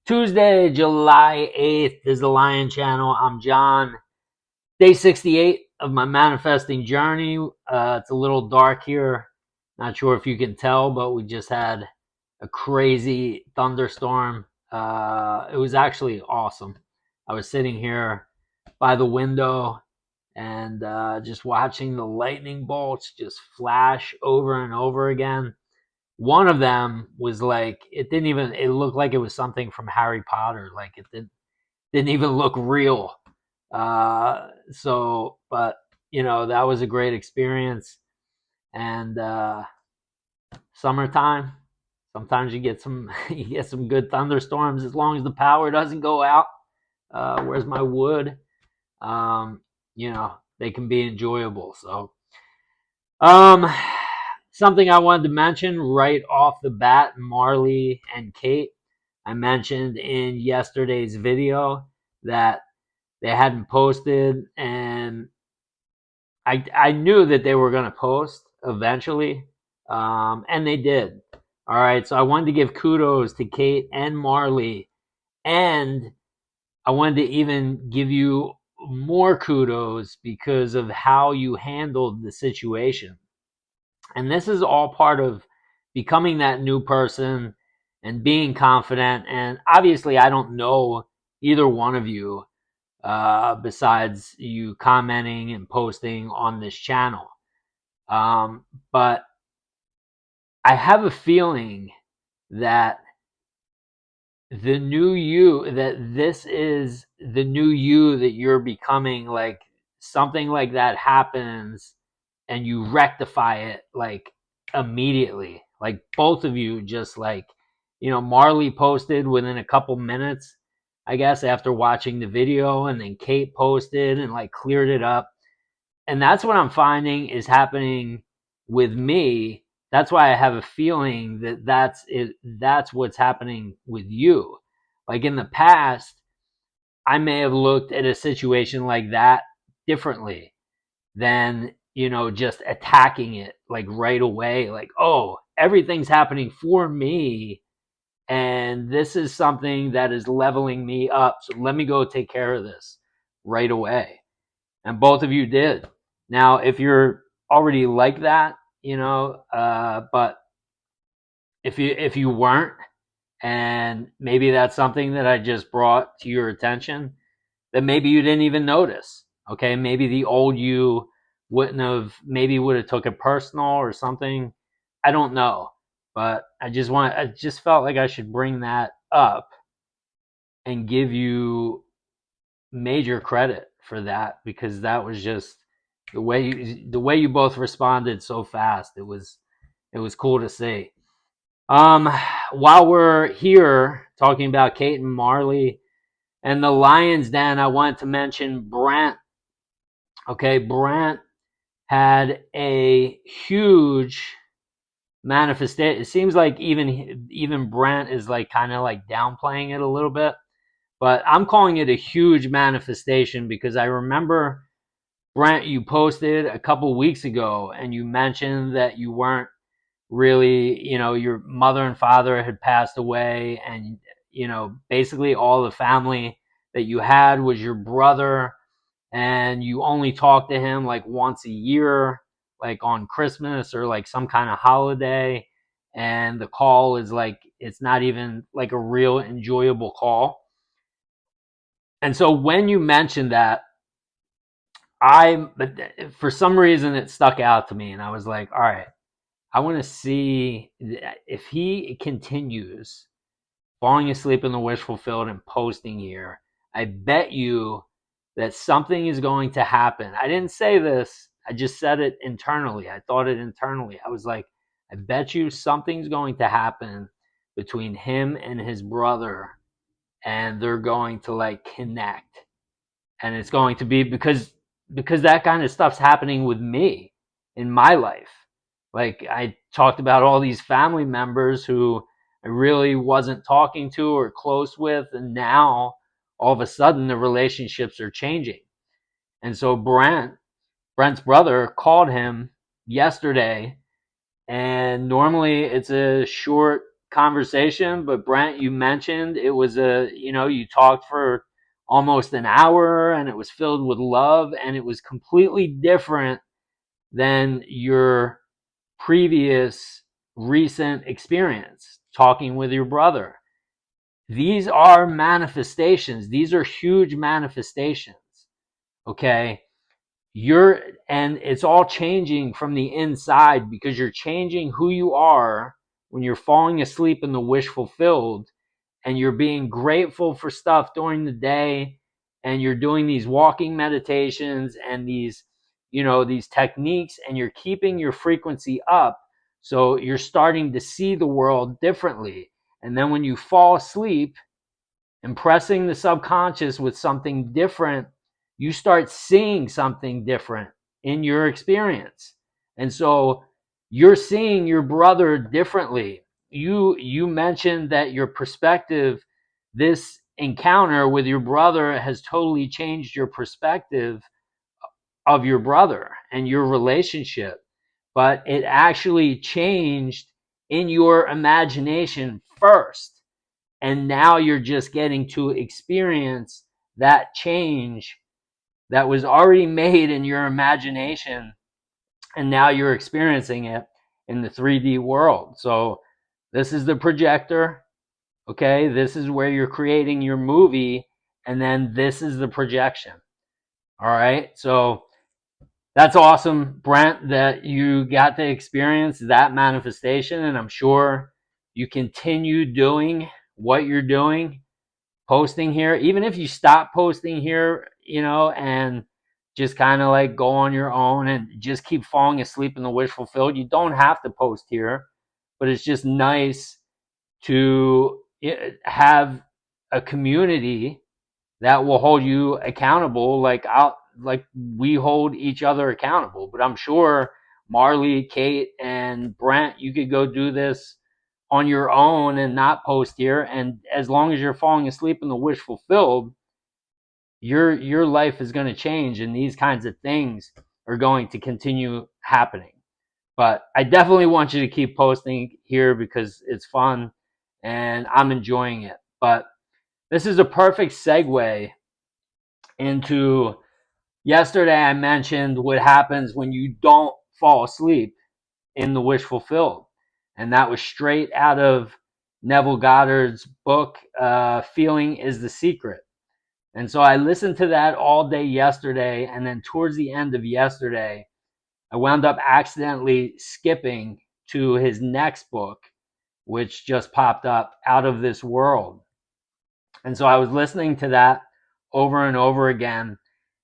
Tuesday, July 8th. This is the Lion Channel. I'm John. Day 68 of my manifesting journey. It's a little dark here. Not sure if you can tell, but we just had a crazy thunderstorm. It was actually awesome. I was sitting here by the window and just watching the lightning bolts just flash over and over again. One of them was like it looked like it was something from Harry Potter. Like didn't even look real. But that was a great experience. And summertime, sometimes you get some you get some good thunderstorms as long as the power doesn't go out. Where's my wood? Um, they can be enjoyable. Um, Something I wanted to mention right off the bat: Marley and Kate. I mentioned in yesterday's video that they hadn't posted, and I knew that they were going to post eventually, and they did. All right, so I wanted to give kudos to Kate and Marley, and I wanted to even give you more kudos because of how you handled the situation. And this is all part of becoming that new person and being confident. And obviously, I don't know either one of you besides you commenting and posting on this channel. But I have a feeling that this is the new you that you're becoming. Like something like that happens and you rectify it like immediately. Like both of you just like, Marley posted within a couple minutes, I guess, after watching the video, and then Kate posted and like cleared it up. And that's what I'm finding is happening with me. That's why I have a feeling that that's it. That's what's happening with you. Like in the past, I may have looked at a situation like that differently than, just attacking it like right away. Like, oh, everything's happening for me. And this is something that is leveling me up. So let me go take care of this right away. And both of you did. Now, if you're already like that, but if you weren't, and maybe that's something that I just brought to your attention, that maybe you didn't even notice. Okay, maybe the old you would have took it personal or something. I don't know, but I just felt like I should bring that up and give you major credit for that, because that was just the way you both responded so fast. It was cool to see. Um, while we're here talking about Kate and Marley and the Lions Den, I wanted to mention Brent. Okay, Brent had a huge manifestation. It seems like even Brent is like kind of like downplaying it a little bit, but I'm calling it a huge manifestation because I remember, Brent, you posted a couple weeks ago and you mentioned that you weren't really, your mother and father had passed away, and, basically all the family that you had was your brother, and you only talk to him like once a year, like on Christmas or like some kind of holiday. And the call is like, it's not even like a real enjoyable call. And so when you mentioned that, but for some reason it stuck out to me, and I was like, all right, I want to see if he continues falling asleep in the wish fulfilled and posting here. I bet you that something is going to happen. I didn't say this. I just said it internally. I thought it internally. I was like, I bet you something's going to happen between him and his brother, and they're going to like connect. And it's going to be because that kind of stuff's happening with me in my life. Like I talked about all these family members who I really wasn't talking to or close with, and now all of a sudden the relationships are changing. And so Brent's brother, called him yesterday, and normally it's a short conversation, but Brent, you mentioned it was you talked for almost an hour and it was filled with love and it was completely different than your previous recent experience talking with your brother. These are manifestations. These are huge manifestations. Okay. And it's all changing from the inside because you're changing who you are when you're falling asleep in the wish fulfilled and you're being grateful for stuff during the day and you're doing these walking meditations and these techniques and you're keeping your frequency up. So you're starting to see the world differently. And then when you fall asleep, impressing the subconscious with something different, you start seeing something different in your experience. And so you're seeing your brother differently. You mentioned that your perspective, this encounter with your brother has totally changed your perspective of your brother and your relationship, but it actually changed in your imagination first, and now you're just getting to experience that change that was already made in your imagination, and now you're experiencing it in the 3D world. So this is the projector. Okay, this is where you're creating your movie, and then this is the projection. All right, so that's awesome, Brent, that you got to experience that manifestation, and I'm sure you continue doing what you're doing, posting here. Even if you stop posting here, and just kind of like go on your own and just keep falling asleep in the wish fulfilled, you don't have to post here, but it's just nice to have a community that will hold you accountable, like we hold each other accountable. But I'm sure Marley, Kate, and Brent, you could go do this on your own and not post here. And as long as you're falling asleep in the wish fulfilled, your life is going to change, and these kinds of things are going to continue happening. But I definitely want you to keep posting here because it's fun and I'm enjoying it. But this is a perfect segue into yesterday. I mentioned what happens when you don't fall asleep in the wish fulfilled. And that was straight out of Neville Goddard's book, Feeling is the Secret. And so I listened to that all day yesterday. And then towards the end of yesterday, I wound up accidentally skipping to his next book, which just popped up, Out of This World. And so I was listening to that over and over again.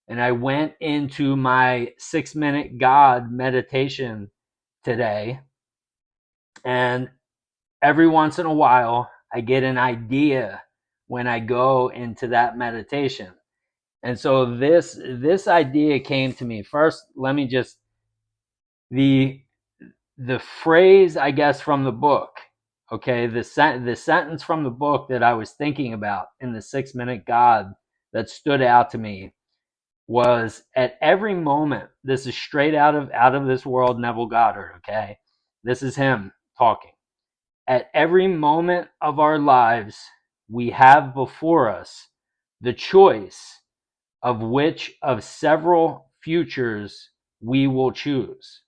And I went into my 6-minute God meditation today. And every once in a while, I get an idea when I go into that meditation. And so this idea came to me. First, let me just the phrase, I guess, from the book. Okay, the sentence from the book that I was thinking about in the 6-minute God that stood out to me was, at every moment, this is straight out of This World, Neville Goddard. Okay, this is him talking. At every moment of our lives, we have before us the choice of which of several futures we will choose.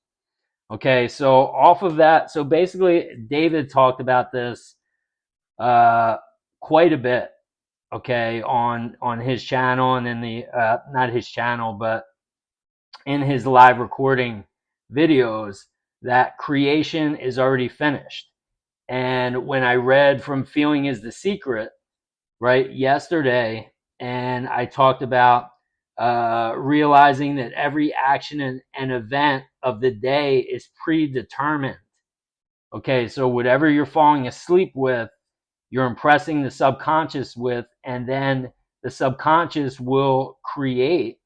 Okay, so off of that, so basically David talked about this quite a bit, okay, on his channel, and in the not his channel, but in his live recording videos, that creation is already finished. And when I read from Feeling is the Secret, right, yesterday, and I talked about realizing that every action and event of the day is predetermined. Okay, so whatever you're falling asleep with, you're impressing the subconscious with, and then the subconscious will create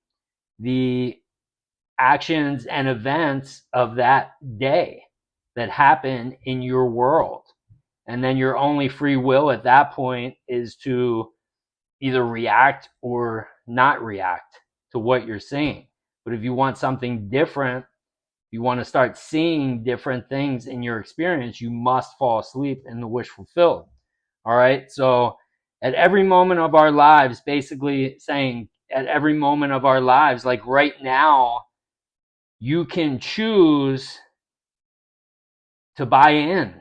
the actions and events of that day that happen in your world. And then your only free will at that point is to either react or not react to what you're seeing. But if you want something different, you want to start seeing different things in your experience, you must fall asleep in the wish fulfilled. All right. So at every moment of our lives, basically saying at every moment of our lives, like right now, you can choose to buy in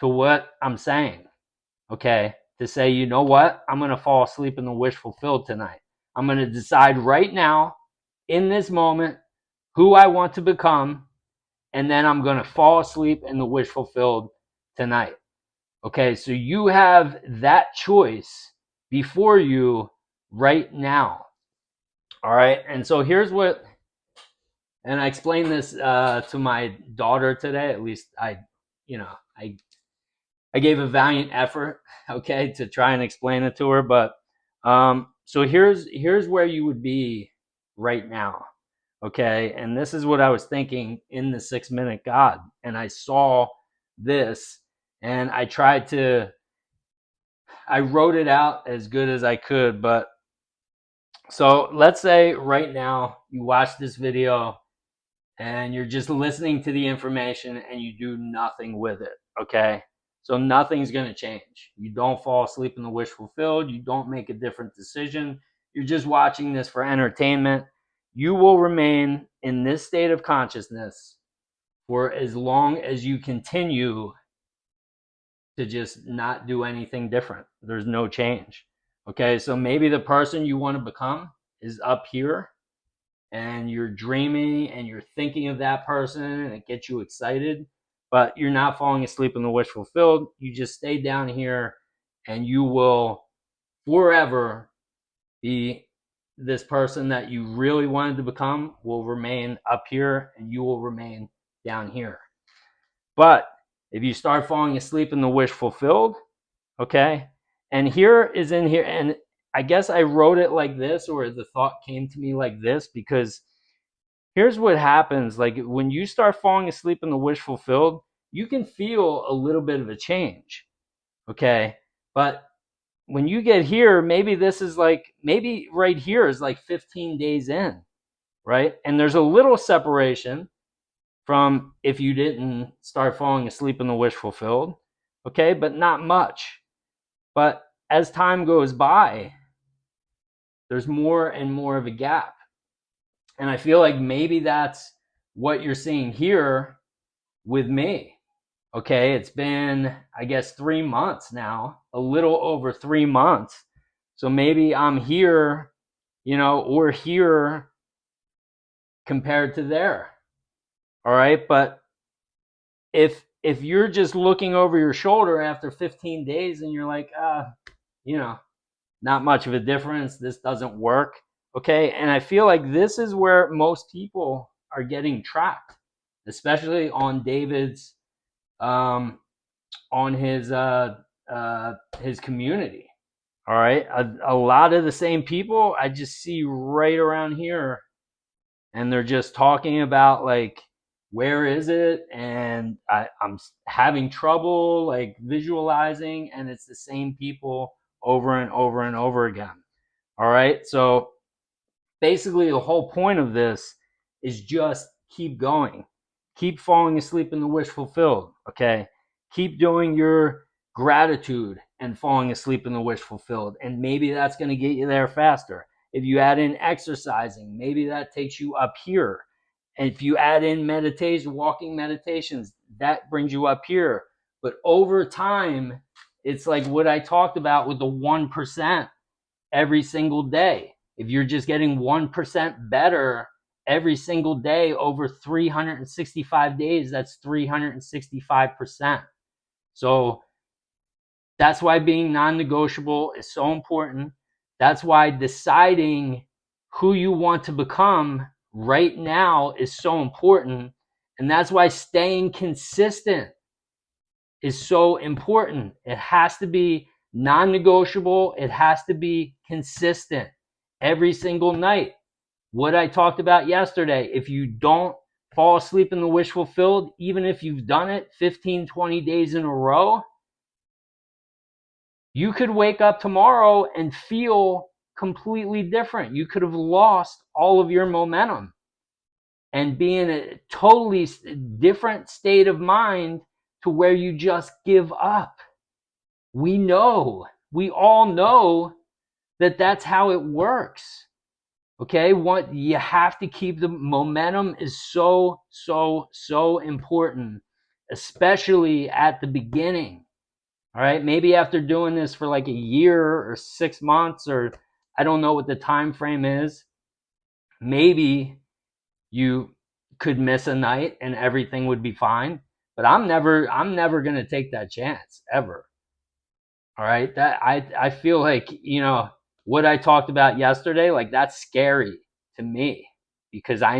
to what I'm saying. Okay. To say, you know what? I'm going to fall asleep in the wish fulfilled tonight. I'm going to decide right now in this moment who I want to become, and then I'm going to fall asleep in the wish fulfilled tonight. Okay, so you have that choice before you right now. All right, and so here's what, and I explained this to my daughter today. At least you know, I gave a valiant effort, okay, to try and explain it to her. But so here's where you would be right now. Okay, and this is what I was thinking in the 6 minute God, and I saw this, and I wrote it out as good as I could. But so let's say right now you watch this video and you're just listening to the information and you do nothing with it. Okay, so nothing's going to change. You don't fall asleep in the wish fulfilled. You don't make a different decision. You're just watching this for entertainment. You will remain in this state of consciousness for as long as you continue to just not do anything different. There's no change. Okay, so maybe the person you want to become is up here, and you're dreaming and you're thinking of that person and it gets you excited, but you're not falling asleep in the wish fulfilled. You just stay down here, and you will forever be this person that you really wanted to become will remain up here, and you will remain down here. But if you start falling asleep in the wish fulfilled, okay, and here is in here, and I guess I wrote it like this, or the thought came to me like this, because here's what happens. Like when you start falling asleep in the wish fulfilled, you can feel a little bit of a change, okay, but when you get here, maybe this is like, maybe right here is like 15 days in, right? And there's a little separation from if you didn't start falling asleep in the wish fulfilled, okay, but not much. But as time goes by, there's more and more of a gap. And I feel like maybe that's what you're seeing here with me. Okay, it's been, I guess, 3 months now, a little over 3 months. So maybe I'm here, or here compared to there. All right, but if you're just looking over your shoulder after 15 days and you're like, not much of a difference, this doesn't work. Okay, and I feel like this is where most people are getting trapped, especially on David's on his community. All right, a lot of the same people I just see right around here, and they're just talking about like, where is it, and I'm having trouble like visualizing, and it's the same people over and over and over again. All right, so basically the whole point of this is just keep going, keep falling asleep in the wish fulfilled. Okay, keep doing your gratitude and falling asleep in the wish fulfilled, and maybe that's going to get you there faster. If you add in exercising, maybe that takes you up here. And if you add in meditation, walking meditations, that brings you up here. But over time, it's like what I talked about with the 1% every single day. If you're just getting 1% better every single day over 365 days, that's 365%. So that's why being non-negotiable is so important. That's why deciding who you want to become right now is so important. And that's why staying consistent is so important. It has to be non-negotiable. It has to be consistent every single night. What I talked about yesterday, if you don't fall asleep in the wish fulfilled, even if you've done it 15, 20 days in a row, you could wake up tomorrow and feel completely different. You could have lost all of your momentum. and be in a totally different state of mind to where you just give up. We all know that that's how it works. Okay, what you have to keep, the momentum is so important, especially at the beginning. All right, maybe after doing this for like a year or 6 months, or I don't know what the time frame is, maybe you could miss a night and everything would be fine. But I'm never going to take that chance ever. All right, that I feel like, what I talked about yesterday, like that's scary to me, because I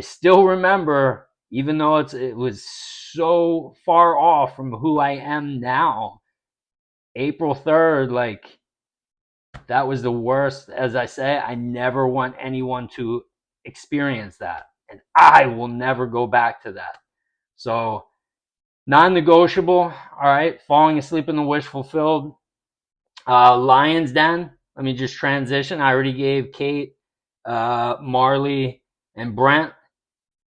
still remember, even though it was so far off from who I am now, April 3rd, like that was the worst. As I say, I never want anyone to experience that, and I will never go back to that. So non-negotiable. All right, falling asleep in the wish fulfilled. Lion's Den. Let me just transition. I already gave Kate, Marley, and Brent,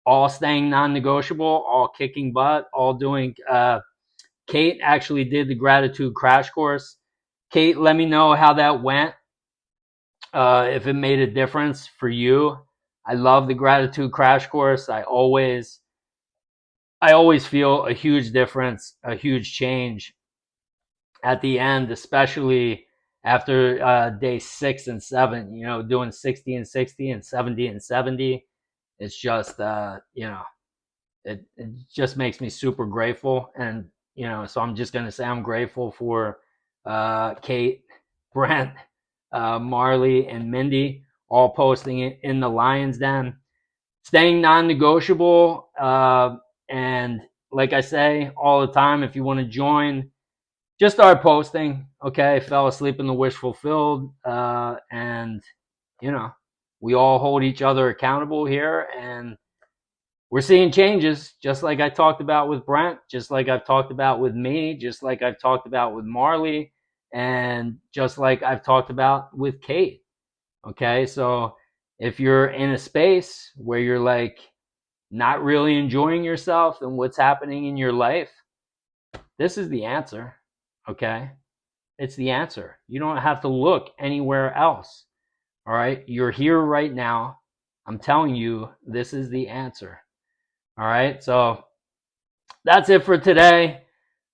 all staying non-negotiable, all kicking butt, all doing. Kate actually did the gratitude crash course. Kate, let me know how that went. If it made a difference for you. I love the gratitude crash course. I always feel a huge difference, a huge change at the end, especially after day 6 and 7, doing 60 and 60 and 70 and 70. It's just, it just makes me super grateful. And, so I'm just going to say I'm grateful for Kate, Brent, Marley, and Mindy, all posting it in the Lion's Den, staying non-negotiable. And like I say all the time, if you want to join, just start posting. Okay, fell asleep in the wish fulfilled. And, we all hold each other accountable here, and we're seeing changes, just like I talked about with Brent, just like I've talked about with me, just like I've talked about with Marley, and just like I've talked about with Kate. Okay, so if you're in a space where you're like not really enjoying yourself and what's happening in your life, this is the answer. Okay, it's the answer. You don't have to look anywhere else. All right, you're here right now. I'm telling you, this is the answer. All right, so that's it for today.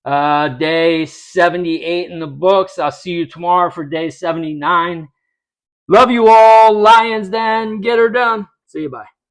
Day 78 in the books. I'll see you tomorrow for day 79. Love you all. Lions Den, get her done. See you, bye.